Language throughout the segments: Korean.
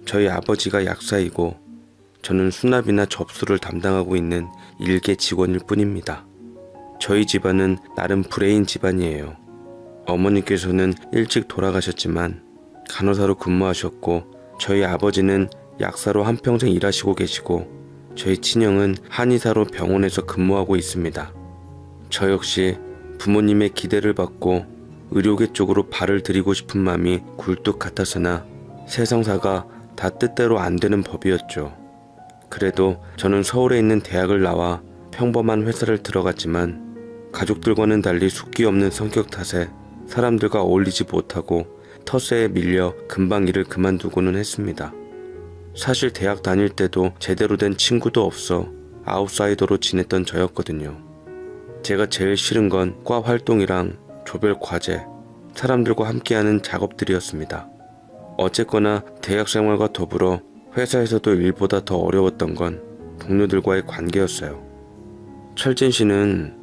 저희 아버지가 약사이고 저는 수납이나 접수를 담당하고 있는 일개 직원일 뿐입니다. 저희 집안은 나름 브레인 집안이에요. 어머니께서는 일찍 돌아가셨지만 간호사로 근무하셨고 저희 아버지는 약사로 한평생 일하시고 계시고 저희 친형은 한의사로 병원에서 근무하고 있습니다. 저 역시 부모님의 기대를 받고 의료계 쪽으로 발을 들이고 싶은 마음이 굴뚝 같았으나 세상사가 다 뜻대로 안 되는 법이었죠. 그래도 저는 서울에 있는 대학을 나와 평범한 회사를 들어갔지만 가족들과는 달리 숫기 없는 성격 탓에 사람들과 어울리지 못하고 텃세에 밀려 금방 일을 그만두고는 했습니다. 사실 대학 다닐 때도 제대로 된 친구도 없어 아웃사이더로 지냈던 저였거든요. 제가 제일 싫은 건 과 활동이랑 조별 과제, 사람들과 함께하는 작업들이었습니다. 어쨌거나 대학 생활과 더불어 회사에서도 일보다 더 어려웠던 건 동료들과의 관계였어요. 철진 씨는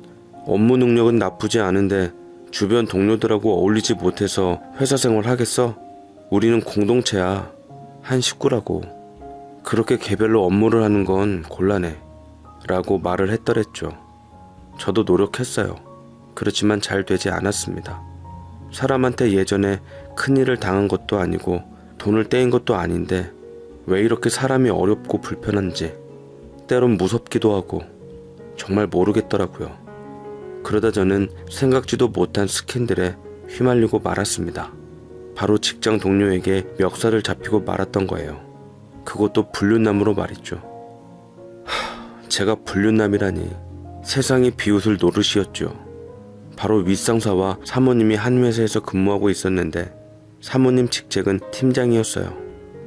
업무 능력은 나쁘지 않은데 주변 동료들하고 어울리지 못해서 회사 생활 하겠어? 우리는 공동체야. 한 식구라고. 그렇게 개별로 업무를 하는 건 곤란해. 라고 말을 했더랬죠. 저도 노력했어요. 그렇지만 잘 되지 않았습니다. 사람한테 예전에 큰일을 당한 것도 아니고 돈을 떼인 것도 아닌데 왜 이렇게 사람이 어렵고 불편한지 때론 무섭기도 하고 정말 모르겠더라고요. 그러다 저는 생각지도 못한 스캔들에 휘말리고 말았습니다. 바로 직장 동료에게 멱살을 잡히고 말았던 거예요. 그것도 불륜남으로 말이죠. 제가 불륜남이라니 세상이 비웃을 노릇이었죠. 바로 윗상사와 사모님이 한 회사에서 근무하고 있었는데 사모님 직책은 팀장이었어요.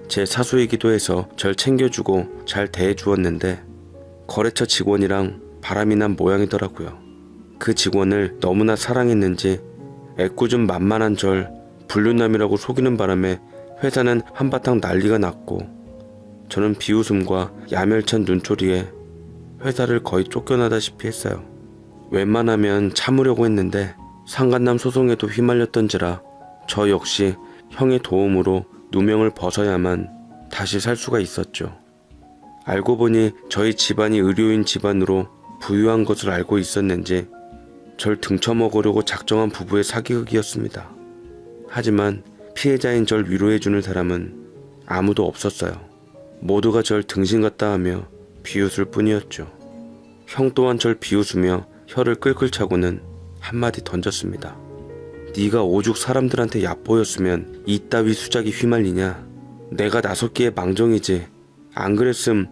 제 사수이기도 해서 절 챙겨주고 잘 대해주었는데 거래처 직원이랑 바람이 난 모양이더라고요. 그 직원을 너무나 사랑했는지 애꿎은 만만한 절 불륜남이라고 속이는 바람에 회사는 한바탕 난리가 났고 저는 비웃음과 야멸찬 눈초리에 회사를 거의 쫓겨나다시피 했어요. 웬만하면 참으려고 했는데 상간남 소송에도 휘말렸던지라 저 역시 형의 도움으로 누명을 벗어야만 다시 살 수가 있었죠. 알고 보니 저희 집안이 의료인 집안으로 부유한 것을 알고 있었는지 절 등쳐먹으려고 작정한 부부의 사기극이었습니다. 하지만 피해자인 절 위로해주는 사람은 아무도 없었어요. 모두가 절 등신 같다 하며 비웃을 뿐이었죠. 형 또한 절 비웃으며 혀를 끌끌 차고는 한마디 던졌습니다. 네가 오죽 사람들한테 얕보였으면 이따위 수작이 휘말리냐. 내가 나섰기에 망정이지. 안 그랬음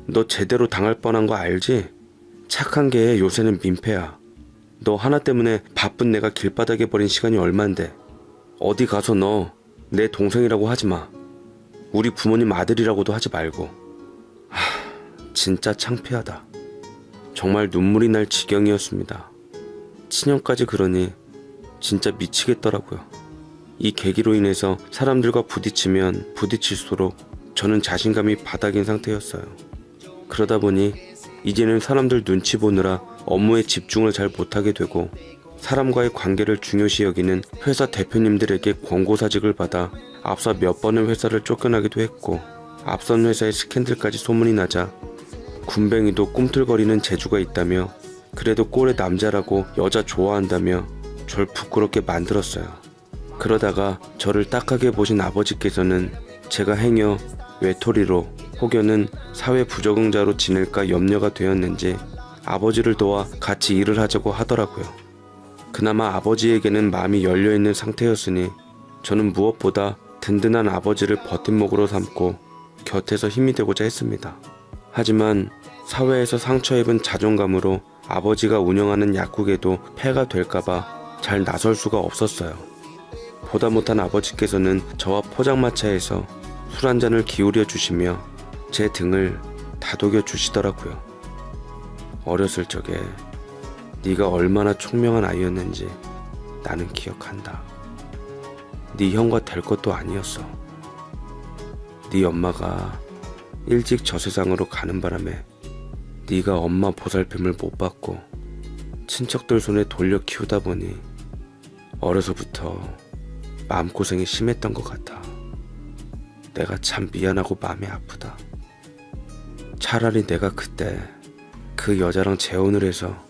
너 제대로 당할 뻔한 거 알지? 착한 게 요새는 민폐야. 너 하나 때문에 바쁜 내가 길바닥에 버린 시간이 얼만데 어디 가서 너 내 동생이라고 하지마. 우리 부모님 아들이라고도 하지 말고. 진짜 창피하다. 정말 눈물이 날 지경이었습니다. 친형까지 그러니 진짜 미치겠더라고요. 이 계기로 인해서 사람들과 부딪히면 부딪힐수록 저는 자신감이 바닥인 상태였어요. 그러다 보니 이제는 사람들 눈치 보느라 업무에 집중을 잘 못하게 되고 사람과의 관계를 중요시 여기는 회사 대표님들에게 권고사직을 받아 앞서 몇 번의 회사를 쫓겨나기도 했고 앞선 회사의 스캔들까지 소문이 나자 군뱅이도 꿈틀거리는 재주가 있다며 그래도 꼴의 남자라고 여자 좋아한다며 절 부끄럽게 만들었어요. 그러다가 저를 딱하게 보신 아버지께서는 제가 행여 외톨이로 혹여는 사회 부적응자로 지낼까 염려가 되었는지 아버지를 도와 같이 일을 하자고 하더라고요. 그나마 아버지에게는 마음이 열려있는 상태였으니 저는 무엇보다 든든한 아버지를 버팀목으로 삼고 곁에서 힘이 되고자 했습니다. 하지만 사회에서 상처 입은 자존감으로 아버지가 운영하는 약국에도 폐가 될까봐 잘 나설 수가 없었어요. 보다 못한 아버지께서는 저와 포장마차에서 술 한 잔을 기울여 주시며 제 등을 다독여 주시더라고요. 어렸을 적에 네가 얼마나 총명한 아이였는지 나는 기억한다. 네 형과 될 것도 아니었어. 네 엄마가 일찍 저 세상으로 가는 바람에 네가 엄마 보살핌을 못 받고 친척들 손에 돌려 키우다 보니 어려서부터 마음고생이 심했던 것 같아. 내가 참 미안하고 마음이 아프다. 차라리 내가 그때 그 여자랑 재혼을 해서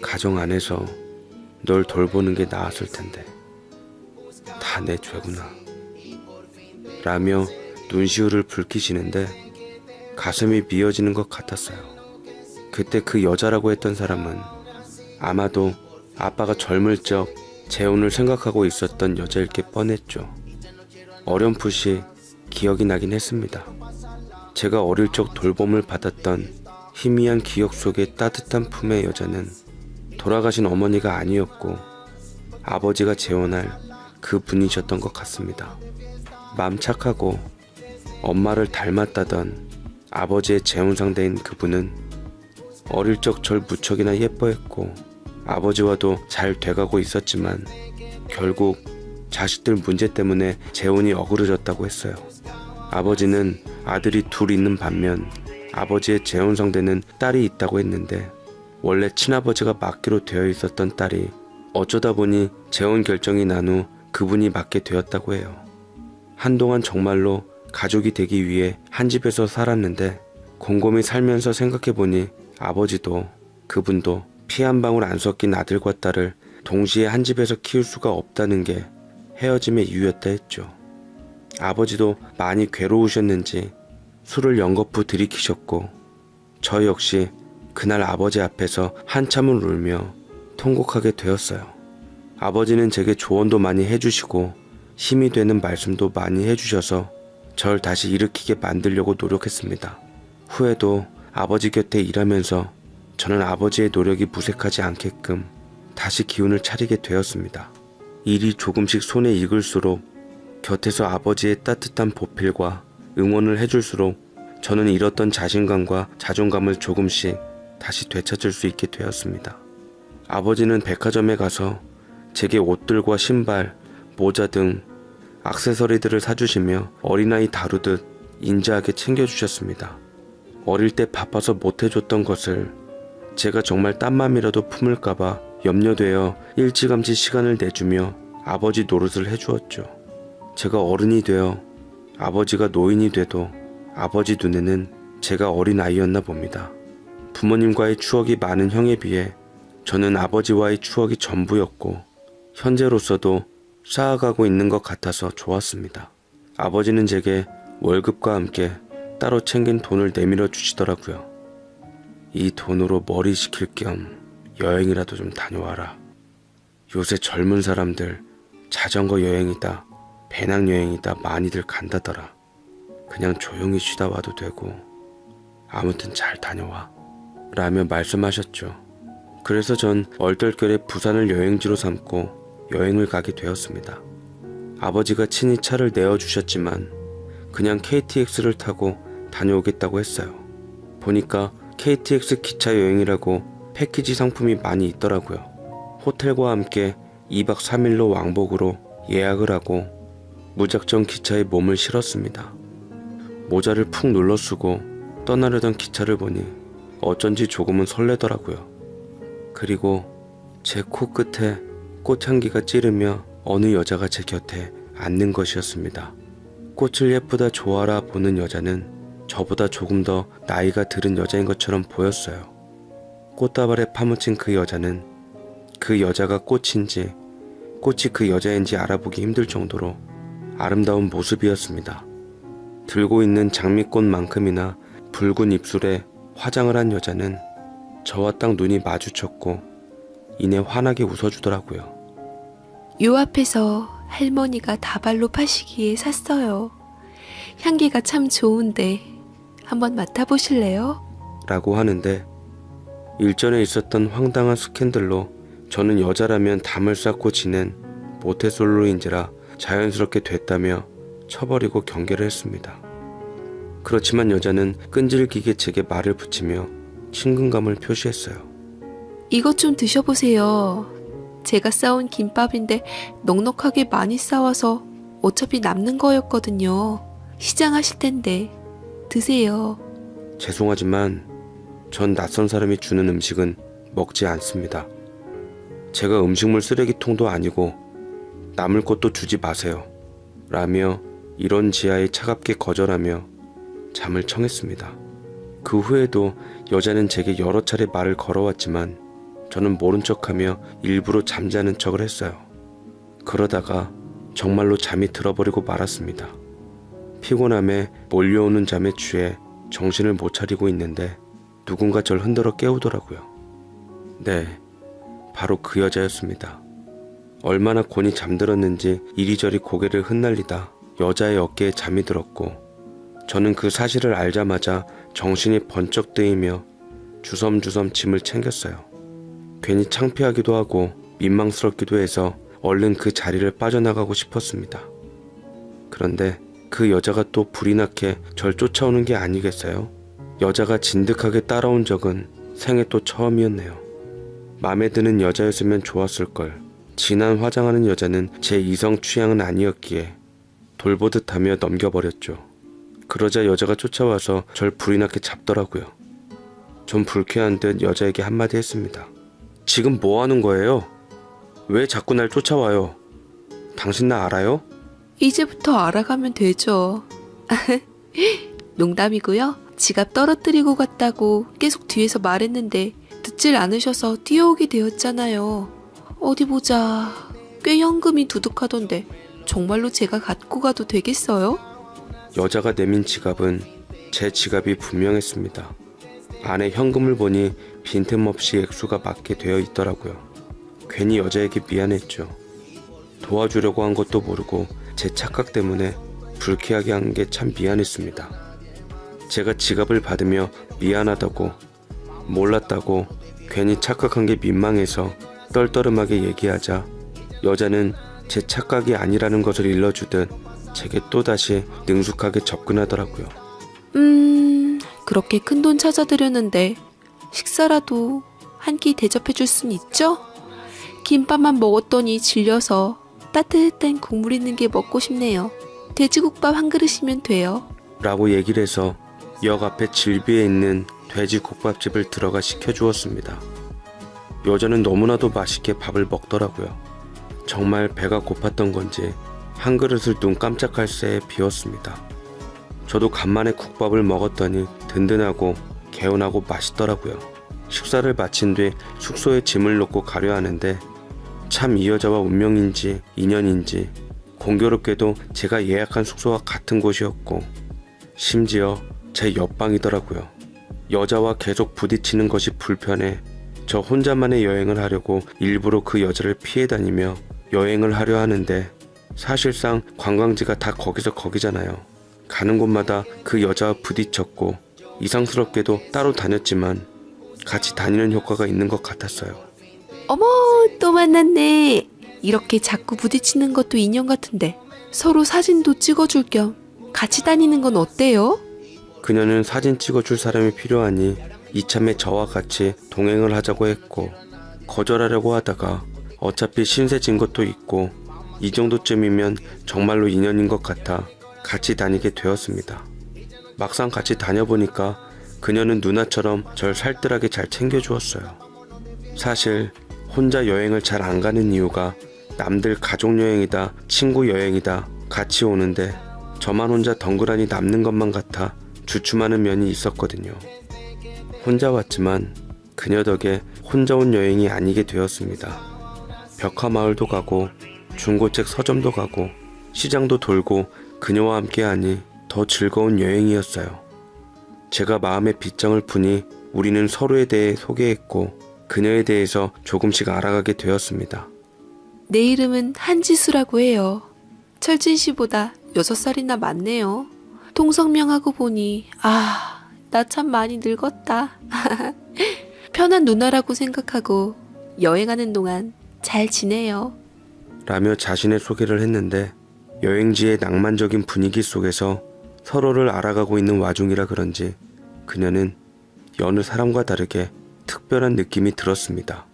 가정 안에서 널 돌보는 게 나았을 텐데 다 내 죄구나 라며 눈시울을 붉히시는데 가슴이 미어지는 것 같았어요. 그때 그 여자라고 했던 사람은 아마도 아빠가 젊을 적 재혼을 생각하고 있었던 여자일 게 뻔했죠. 어렴풋이 기억이 나긴 했습니다. 제가 어릴 적 돌봄을 받았던 희미한 기억 속의 따뜻한 품의 여자는 돌아가신 어머니가 아니었고 아버지가 재혼할 그 분이셨던 것 같습니다. 맘 착하고 엄마를 닮았다던 아버지의 재혼 상대인 그분은 어릴 적 절 무척이나 예뻐했고 아버지와도 잘 돼가고 있었지만 결국 자식들 문제 때문에 재혼이 어그러졌다고 했어요. 아버지는 아들이 둘 있는 반면 아버지의 재혼 상대는 딸이 있다고 했는데 원래 친아버지가 맡기로 되어 있었던 딸이 어쩌다 보니 재혼 결정이 난 후 그분이 맡게 되었다고 해요. 한동안 정말로 가족이 되기 위해 한 집에서 살았는데 곰곰이 살면서 생각해보니 아버지도 그분도 피 한 방울 안 섞인 아들과 딸을 동시에 한 집에서 키울 수가 없다는 게 헤어짐의 이유였다 했죠. 아버지도 많이 괴로우셨는지 술을 연거푸 들이키셨고 저 역시 그날 아버지 앞에서 한참을 울며 통곡하게 되었어요. 아버지는 제게 조언도 많이 해주시고 힘이 되는 말씀도 많이 해주셔서 절 다시 일으키게 만들려고 노력했습니다. 후에도 아버지 곁에 일하면서 저는 아버지의 노력이 무색하지 않게끔 다시 기운을 차리게 되었습니다. 일이 조금씩 손에 익을수록 곁에서 아버지의 따뜻한 보필과 응원을 해줄수록 저는 잃었던 자신감과 자존감을 조금씩 다시 되찾을 수 있게 되었습니다. 아버지는 백화점에 가서 제게 옷들과 신발, 모자 등 액세서리들을 사주시며 어린아이 다루듯 인자하게 챙겨주셨습니다. 어릴 때 바빠서 못해줬던 것을 제가 정말 딴맘이라도 품을까봐 염려되어 일찌감치 시간을 내주며 아버지 노릇을 해주었죠. 제가 어른이 되어 아버지가 노인이 돼도 아버지 눈에는 제가 어린아이였나 봅니다. 부모님과의 추억이 많은 형에 비해 저는 아버지와의 추억이 전부였고 현재로서도 쌓아가고 있는 것 같아서 좋았습니다. 아버지는 제게 월급과 함께 따로 챙긴 돈을 내밀어 주시더라고요. 이 돈으로 머리 식힐 겸 여행이라도 좀 다녀와라. 요새 젊은 사람들 자전거 여행이다, 배낭여행이다 많이들 간다더라. 그냥 조용히 쉬다 와도 되고 아무튼 잘 다녀와 라며 말씀하셨죠. 그래서 전 얼떨결에 부산을 여행지로 삼고 여행을 가게 되었습니다. 아버지가 친히 차를 내어주셨지만 그냥 KTX를 타고 다녀오겠다고 했어요. 보니까 KTX 기차 여행이라고 패키지 상품이 많이 있더라고요. 호텔과 함께 2박 3일로 왕복으로 예약을 하고 무작정 기차에 몸을 실었습니다. 모자를 푹 눌러 쓰고 떠나려던 기차를 보니 어쩐지 조금은 설레더라고요. 그리고 제 코끝에 꽃향기가 찌르며 어느 여자가 제 곁에 앉는 것이었습니다. 꽃을 예쁘다 좋아라 보는 여자는 저보다 조금 더 나이가 들은 여자인 것처럼 보였어요. 꽃다발에 파묻힌 그 여자는 그 여자가 꽃인지 꽃이 그 여자인지 알아보기 힘들 정도로 아름다운 모습이었습니다. 들고 있는 장미꽃만큼이나 붉은 입술에 화장을 한 여자는 저와 딱 눈이 마주쳤고 이내 환하게 웃어주더라고요. 요 앞에서 할머니가 다발로 파시기에 샀어요. 향기가 참 좋은데 한번 맡아보실래요? 라고 하는데 일전에 있었던 황당한 스캔들로 저는 여자라면 담을 쌓고 지낸 모태솔로인지라 자연스럽게 됐다며 쳐버리고 경계를 했습니다. 그렇지만 여자는 끈질기게 제게 말을 붙이며 친근감을 표시했어요. 이것 좀 드셔보세요. 제가 싸온 김밥인데 넉넉하게 많이 싸와서 어차피 남는 거였거든요. 시장하실 텐데 드세요. 죄송하지만 전 낯선 사람이 주는 음식은 먹지 않습니다. 제가 음식물 쓰레기통도 아니고 남을 것도 주지 마세요. 라며 이런 지하에 차갑게 거절하며 잠을 청했습니다. 그 후에도 여자는 제게 여러 차례 말을 걸어왔지만 저는 모른 척하며 일부러 잠자는 척을 했어요. 그러다가 정말로 잠이 들어버리고 말았습니다. 피곤함에 몰려오는 잠에 취해 정신을 못 차리고 있는데 누군가 절 흔들어 깨우더라고요. 네, 바로 그 여자였습니다. 얼마나 곤히 잠들었는지 이리저리 고개를 흩날리다 여자의 어깨에 잠이 들었고 저는 그 사실을 알자마자 정신이 번쩍 뜨이며 주섬주섬 짐을 챙겼어요. 괜히 창피하기도 하고 민망스럽기도 해서 얼른 그 자리를 빠져나가고 싶었습니다. 그런데 그 여자가 또 불이 나게 절 쫓아오는 게 아니겠어요? 여자가 진득하게 따라온 적은 생애 또 처음이었네요. 마음에 드는 여자였으면 좋았을걸. 진한 화장하는 여자는 제 이성 취향은 아니었기에 돌보듯 하며 넘겨버렸죠. 그러자 여자가 쫓아와서 절 불이 나게 잡더라고요. 좀 불쾌한 듯 여자에게 한마디 했습니다. 지금 뭐 하는 거예요? 왜 자꾸 날 쫓아와요? 당신 나 알아요? 이제부터 알아가면 되죠. 농담이고요. 지갑 떨어뜨리고 갔다고 계속 뒤에서 말했는데 듣질 않으셔서 뛰어오게 되었잖아요. 어디 보자. 꽤 현금이 두둑하던데 정말로 제가 갖고 가도 되겠어요? 여자가 내민 지갑은 제 지갑이 분명했습니다. 안에 현금을 보니 빈틈없이 액수가 맞게 되어 있더라고요. 괜히 여자에게 미안했죠. 도와주려고 한 것도 모르고 제 착각 때문에 불쾌하게 한 게 참 미안했습니다. 제가 지갑을 받으며 미안하다고, 몰랐다고, 괜히 착각한 게 민망해서 떨떠름하게 얘기하자 여자는 제 착각이 아니라는 것을 일러주듯 제게 또다시 능숙하게 접근하더라고요. 그렇게 큰 돈 찾아드렸는데 식사라도 한 끼 대접해줄 순 있죠? 김밥만 먹었더니 질려서 따뜻한 국물 있는 게 먹고 싶네요. 돼지국밥 한 그릇이면 돼요. 라고 얘기를 해서 역 앞에 질비에 있는 돼지국밥집을 들어가 시켜주었습니다. 여자는 너무나도 맛있게 밥을 먹더라고요. 정말 배가 고팠던 건지 한 그릇을 눈 깜짝할 새에 비웠습니다. 저도 간만에 국밥을 먹었더니 든든하고 개운하고 맛있더라고요. 식사를 마친 뒤 숙소에 짐을 놓고 가려 하는데 참 이 여자와 운명인지 인연인지 공교롭게도 제가 예약한 숙소와 같은 곳이었고 심지어 제 옆방이더라고요. 여자와 계속 부딪히는 것이 불편해 저 혼자만의 여행을 하려고 일부러 그 여자를 피해 다니며 여행을 하려 하는데 사실상 관광지가 다 거기서 거기잖아요. 가는 곳마다 그 여자와 부딪혔고 이상스럽게도 따로 다녔지만 같이 다니는 효과가 있는 것 같았어요. 어머, 또 만났네. 이렇게 자꾸 부딪히는 것도 인연 같은데 서로 사진도 찍어줄 겸 같이 다니는 건 어때요? 그녀는 사진 찍어줄 사람이 필요하니 이참에 저와 같이 동행을 하자고 했고 거절하려고 하다가 어차피 신세 진 것도 있고 이 정도쯤이면 정말로 인연인 것 같아 같이 다니게 되었습니다. 막상 같이 다녀보니까 그녀는 누나처럼 절 살뜰하게 잘 챙겨주었어요. 사실 혼자 여행을 잘 안 가는 이유가 남들 가족여행이다 친구 여행이다 같이 오는데 저만 혼자 덩그러니 남는 것만 같아 주춤하는 면이 있었거든요. 혼자 왔지만 그녀 덕에 혼자 온 여행이 아니게 되었습니다. 벽화마을도 가고 중고책 서점도 가고 시장도 돌고 그녀와 함께하니 더 즐거운 여행이었어요. 제가 마음의 빗장을 푸니 우리는 서로에 대해 소개했고 그녀에 대해서 조금씩 알아가게 되었습니다. 내 이름은 한지수라고 해요. 철진 씨보다 6살이나 많네요. 통성명하고 보니 나 참 많이 늙었다. 편한 누나라고 생각하고 여행하는 동안 잘 지내요. 라며 자신의 소개를 했는데 여행지의 낭만적인 분위기 속에서 서로를 알아가고 있는 와중이라 그런지 그녀는 여느 사람과 다르게 특별한 느낌이 들었습니다.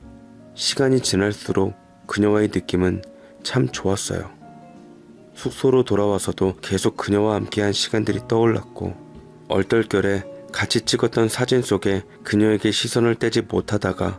시간이 지날수록 그녀와의 느낌은 참 좋았어요. 숙소로 돌아와서도 계속 그녀와 함께한 시간들이 떠올랐고 얼떨결에 같이 찍었던 사진 속에 그녀에게 시선을 떼지 못하다가